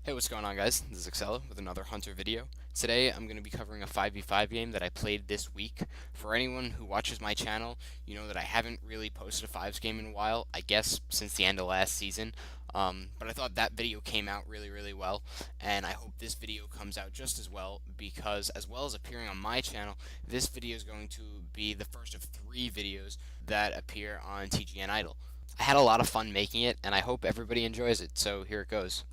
Hey, what's going on, guys? This is Axcella with another Hunter video. Today I'm going to be covering a 5v5 game that I played this week. For anyone who watches my channel, you know that I haven't really posted a 5s game in a while, I guess since the end of last season. But I thought that video came out really well, and I hope this video comes out just as well, because as well as appearing on my channel, this video is going to be the first of 3 videos that appear on TGN Idol. I had a lot of fun making it, and I hope everybody enjoys it, so here it goes.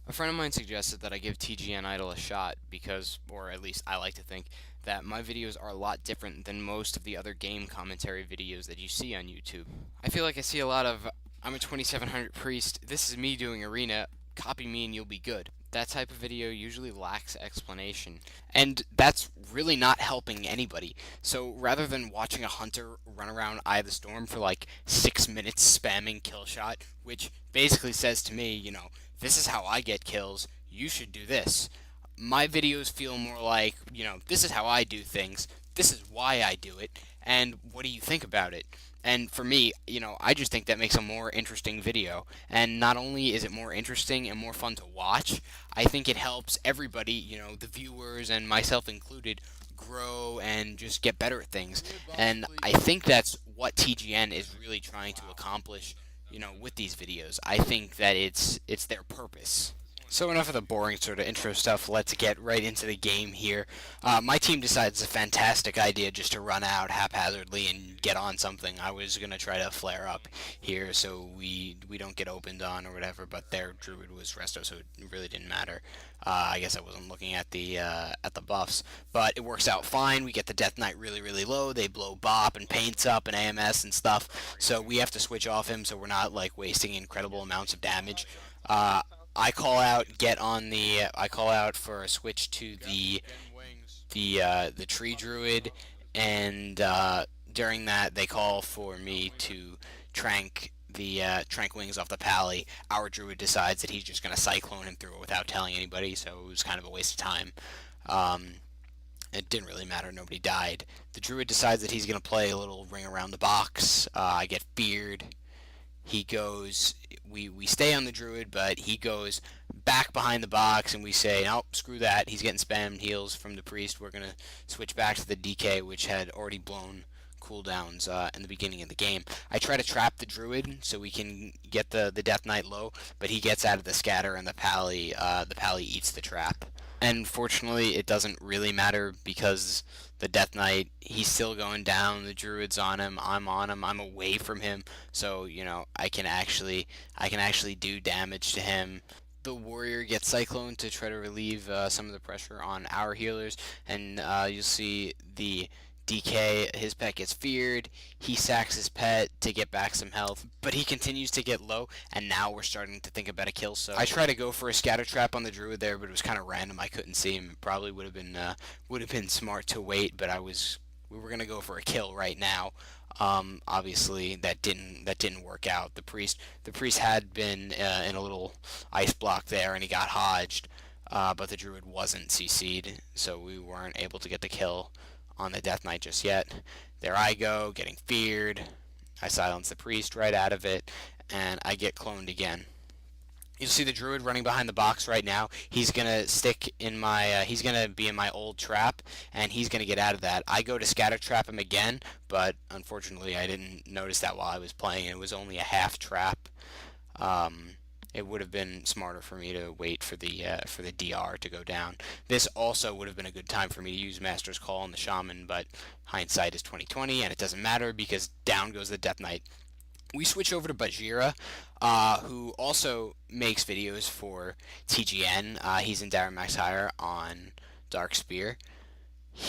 A friend of mine suggested that I give TGN Idol a shot because, or at least I like to think, that my videos are a lot different than most of the other game commentary videos that you see on YouTube. I feel like I see a lot of, I'm a 2700 priest, this is me doing arena, copy me and you'll be good. That type of video usually lacks explanation, and that's really not helping anybody. So rather than watching a hunter run around Eye of the Storm for like 6 minutes spamming kill shot, which basically says to me, this is how I get kills, you should do this. My videos feel more like, this is how I do things, this is why I do it, and what do you think about it? And for me, I just think that makes a more interesting video. And not only is it more interesting and more fun to watch, I think it helps everybody, the viewers and myself included, grow and just get better at things. And I think that's what TGN is really trying to accomplish, with these videos. I think that it's their purpose. So enough of the boring sort of intro stuff, let's get right into the game here. My team decides it's a fantastic idea just to run out haphazardly and get on something. I was going to try to flare up here so we don't get opened on or whatever, but their druid was resto, so it really didn't matter. I guess I wasn't looking at the buffs, but it works out fine. We get the Death Knight really low. They blow Bop and Paints up and AMS and stuff, so we have to switch off him so we're not like wasting incredible amounts of damage. I call out I call out for a switch to the tree druid, and during that they call for me to trank the trank wings off the pally. Our druid decides that he's just gonna cyclone him through it without telling anybody, so it was kind of a waste of time. It didn't really matter, nobody died. The druid decides that he's gonna play a little ring around the box. I get feared. He goes, we stay on the druid, but he goes back behind the box, and we say, oh, screw that, he's getting spammed heals from the priest. We're going to switch back to the DK, which had already blown cooldowns in the beginning of the game. I try to trap the druid so we can get the Death Knight low, but he gets out of the scatter, and the pally eats the trap. And fortunately, it doesn't really matter because the Death Knight, he's still going down. The Druid's on him. I'm on him. I'm away from him, so I can actually do damage to him. The warrior gets Cyclone to try to relieve some of the pressure on our healers, and you'll see the DK, his pet gets feared, he sacks his pet to get back some health, but he continues to get low, and now we're starting to think about a kill, so I try to go for a scatter trap on the druid there, but it was kind of random, I couldn't see him. It probably would have been smart to wait, but we were gonna go for a kill right now. Obviously that didn't work out. The priest had been in a little ice block there, and he got hodged, but the druid wasn't CC'd, so we weren't able to get the kill on the Death Knight just yet. There I go, getting feared. I silence the priest right out of it, and I get cloned again. You'll see the druid running behind the box right now. He's gonna stick in my he's gonna be in my old trap, and he's gonna get out of that. I go to scatter trap him again, but unfortunately I didn't notice that while I was playing. It was only a half trap. It would have been smarter for me to wait for the DR to go down. This also would have been a good time for me to use Master's Call on the Shaman, but hindsight is 2020, and it doesn't matter because down goes the Death Knight. We switch over to Bajira, who also makes videos for TGN. He's in Daramax Hire on Dark Spear.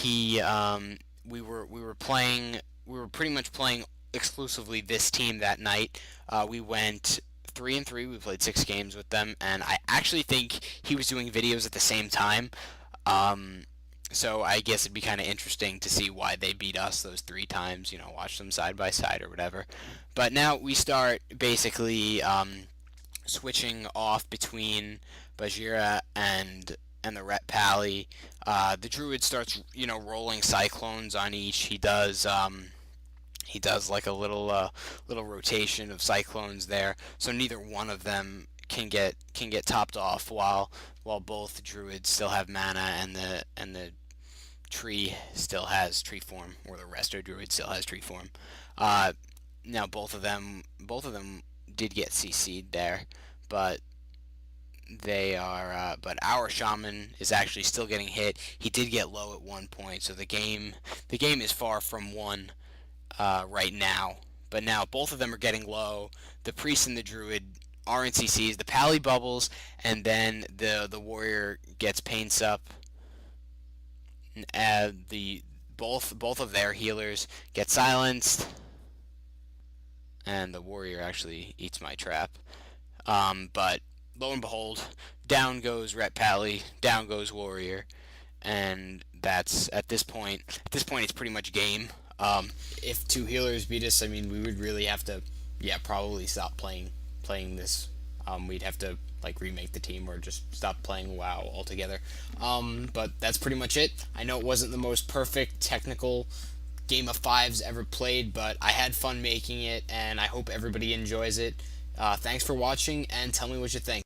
We were pretty much playing exclusively this team that night. We went 3-3. We played 6 games with them, and I actually think he was doing videos at the same time. So I guess it'd be kind of interesting to see why they beat us those 3 times. Watch them side by side or whatever. But now we start basically switching off between Bajira and the Ret Pally. The Druid starts rolling cyclones on each. He does like a little rotation of cyclones there, so neither one of them can get topped off while both druids still have mana and the tree form, or the resto druid still has tree form. Uh, Now both of them did get CC'd there, but but our shaman is actually still getting hit. He did get low at one point, so the game is far from won right now. But now both of them are getting low. The priest and the druid are in CCs. The pally bubbles, and then the warrior gets pain sup. The both of their healers get silenced, and the warrior actually eats my trap. But lo and behold, down goes Ret Pally, down goes warrior, and that's at this point. At this point, it's pretty much game. If two healers beat us, I mean, we would really have to, yeah, probably stop playing this. We'd have to like remake the team or just stop playing WoW altogether. But that's pretty much it. I know it wasn't the most perfect technical game of fives ever played, but I had fun making it, and I hope everybody enjoys it. Thanks for watching, and tell me what you think.